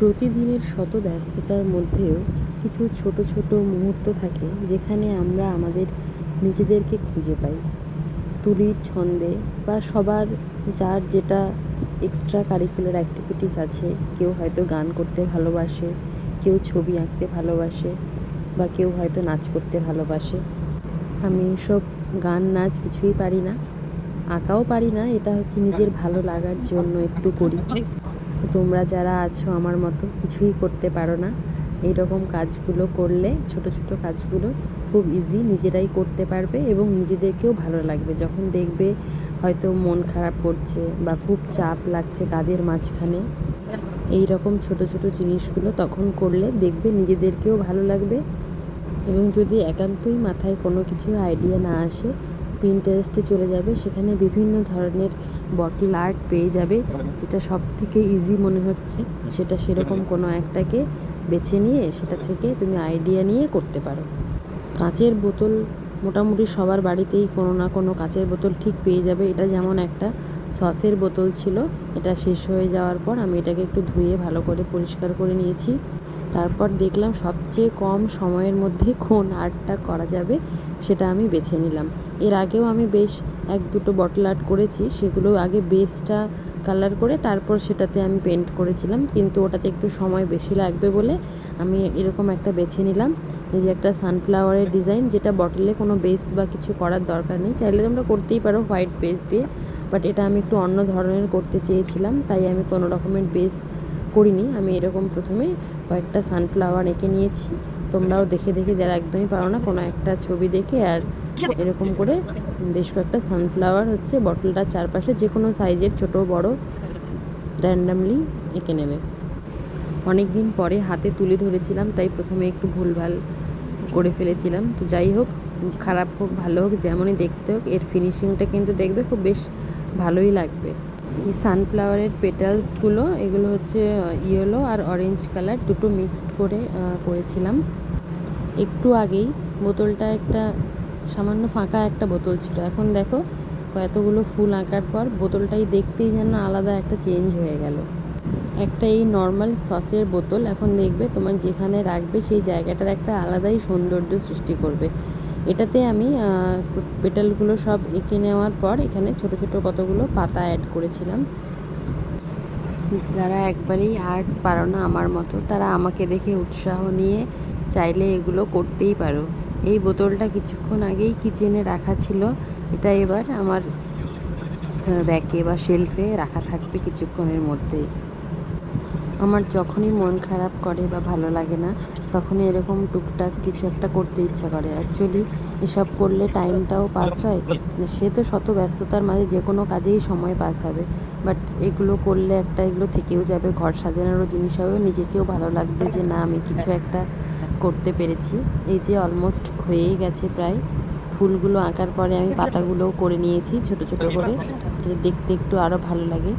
প্রতিদিনের শত ব্যস্ততার মধ্যেও কিছু ছোট ছোট মুহূর্ত থাকে যেখানে আমরা আমাদের নিজেদেরকে খুঁজে পাই। তুলির ছন্দে বা সবার যার যেটা এক্সট্রা কারিকুলার অ্যাক্টিভিটিস আছে, কেউ হয়তো গান করতে ভালোবাসে, কেউ ছবি আঁকতে ভালোবাসে, বা কেউ হয়তো নাচ করতে ভালোবাসে। আমি এসব গান নাচ কিছুই পারি না, আঁকাও পারি না, এটা হচ্ছে নিজের ভালো লাগার জন্য একটু করি। তো তোমরা যারা আছো আমার মতো কিছুই করতে পারো না, এইরকম কাজগুলো করলে, ছোট ছোট কাজগুলো খুব ইজি, নিজেরাই করতে পারবে এবং নিজেদেরকেও ভালো লাগবে। যখন দেখবে হয়তো মন খারাপ করছে বা খুব চাপ লাগছে কাজের মাঝখানে, এই রকম ছোট ছোট জিনিসগুলো তখন করলে দেখবে নিজেদেরকেও ভালো লাগবে। এবং যদি একান্তই মাথায় কোনো কিছু আইডিয়া না আসে, পিন্টারেস্টে চলে যাবে, সেখানে বিভিন্ন ধরনের বটল আর্ট পেয়ে যাবে। যেটা সব থেকে ইজি মনে হচ্ছে সেটা সেরকম কোনো একটাকে বেছে নিয়ে সেটা থেকে তুমি আইডিয়া নিয়ে করতে পারো। কাঁচের বোতল মোটামুটি সবার বাড়িতেই কোনো না কোনো কাঁচের বোতল ঠিক পেয়ে যাবে। এটা যেমন একটা সসের বোতল ছিল, এটা শেষ হয়ে যাওয়ার পর আমি এটাকে একটু ধুয়ে ভালো করে পরিষ্কার করে নিয়েছি। তারপর দেখলাম সবচেয়ে কম সময়ের মধ্যে কোন আর্টটা করা যাবে সেটা আমি বেছে নিলাম। এর আগেও আমি বেশ এক দুটো বটল আর্ট করেছি, সেগুলো আগে বেসটা কালার করে তারপর সেটাতে আমি পেন্ট করেছিলাম, কিন্তু ওটাতে একটু সময় বেশি লাগবে বলে আমি এরকম একটা বেছে নিলাম। এই যে একটা সানফ্লাওয়ারের ডিজাইন, যেটা বটলে কোনো বেস বা কিছু করার দরকার নেই, চাইলে তোমরা করতেই পারো হোয়াইট বেস দিয়ে, বাট এটা আমি একটু অন্য ধরনের করতে চেয়েছিলাম, তাই আমি কোনো রকমের বেস করিনি। আমি এরকম প্রথমে কয়েকটা সানফ্লাওয়ার এঁকে নিয়েছি। তোমরাও দেখে দেখে, যারা একদমই পারো না, কোনো একটা ছবি দেখে আর এরকম করে বেশ কয়েকটা সানফ্লাওয়ার হচ্ছে বটলটার চারপাশে যে কোনো সাইজের ছোট বড় র্যান্ডামলি এঁকে নেবে। অনেক দিন পরে হাতে তুলে ধরেছিলাম, তাই প্রথমে একটু ভুলভাল করে ফেলেছিলাম। তো যাই হোক, খারাপ হোক ভালো হোক, যেমনই দেখতে হোক, এর ফিনিশিংটা কিন্তু দেখবে খুব বেশ ভালোই লাগবে। এই সানফ্লাওয়ারের পেটালসগুলো, এগুলো হচ্ছে ইয়েলো আর অরেঞ্জ কালার দুটো মিক্সড করে করেছিলাম। একটু আগেই বোতলটা একটা সামান্য ফাঁকা একটা বোতল ছিল, এখন দেখো কতগুলো ফুল আঁকার পর বোতলটাই দেখতেই যেন আলাদা একটা চেঞ্জ হয়ে গেল। একটা এই নর্মাল সসের বোতল এখন দেখবে তোমার যেখানে রাখবে সেই জায়গাটার একটা আলাদাই সৌন্দর্য সৃষ্টি করবে। এটাতে আমি পেটালগুলো সব এঁকে নেওয়ার পর এখানে ছোট ছোট কতগুলো পাতা অ্যাড করেছিলাম। যারা একবারেই আর্ট পারো না আমার মতো, তারা আমাকে দেখে উৎসাহ নিয়ে চাইলে এগুলো করতেই পারো। এই বোতলটা কিছুক্ষণ আগেই কিচেনে রাখা ছিল, এটা এবার আমার র্যাকে বা শেলফে রাখা থাকবে কিছুক্ষণের মধ্যেই। আমার যখনই মন খারাপ করে বা ভালো লাগে না, তখনই এরকম টুকটাক কিছু একটা করতে ইচ্ছা করে। অ্যাকচুয়ালি এসব করলে টাইমটাও পাস হয়, সে তো শত ব্যস্ততার মাঝে যে কোনো কাজেই সময় পাস হবে, বাট এগুলো করলে একটা এগুলো থেকেও যাবে, ঘর সাজানোরও জিনিস হবে, নিজেকেও ভালো লাগবে যে না আমি কিছু একটা করতে পেরেছি। এই যে অলমোস্ট হয়েই গেছে প্রায়। ফুলগুলো আঁকার পরে আমি পাতাগুলোও করে নিয়েছি ছোট ছোট করে, দেখতে একটু আরও ভালো লাগে।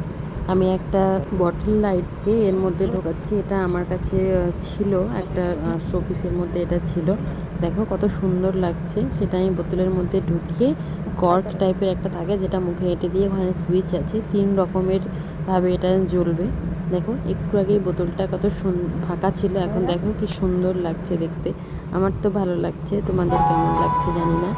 আমি একটা বটল লাইটসকে এর মধ্যে ঢোকাচ্ছি, এটা আমার কাছে ছিল একটা শোপিসের মধ্যে, এটা ছিল, দেখো কত সুন্দর লাগছে। সেটা আমি বোতলের মধ্যে ঢুকিয়ে, কর্ক টাইপের একটা থাকে যেটা মুখে এঁটে দিয়ে, ওখানে সুইচ আছে, 3 রকমের ভাবে এটা জ্বলবে। দেখো একটু আগেই বোতলটা কত ফাঁকা ছিল, এখন দেখো কি সুন্দর লাগছে দেখতে। আমার তো ভালো লাগছে, তোমাদের কেমন লাগছে জানি না।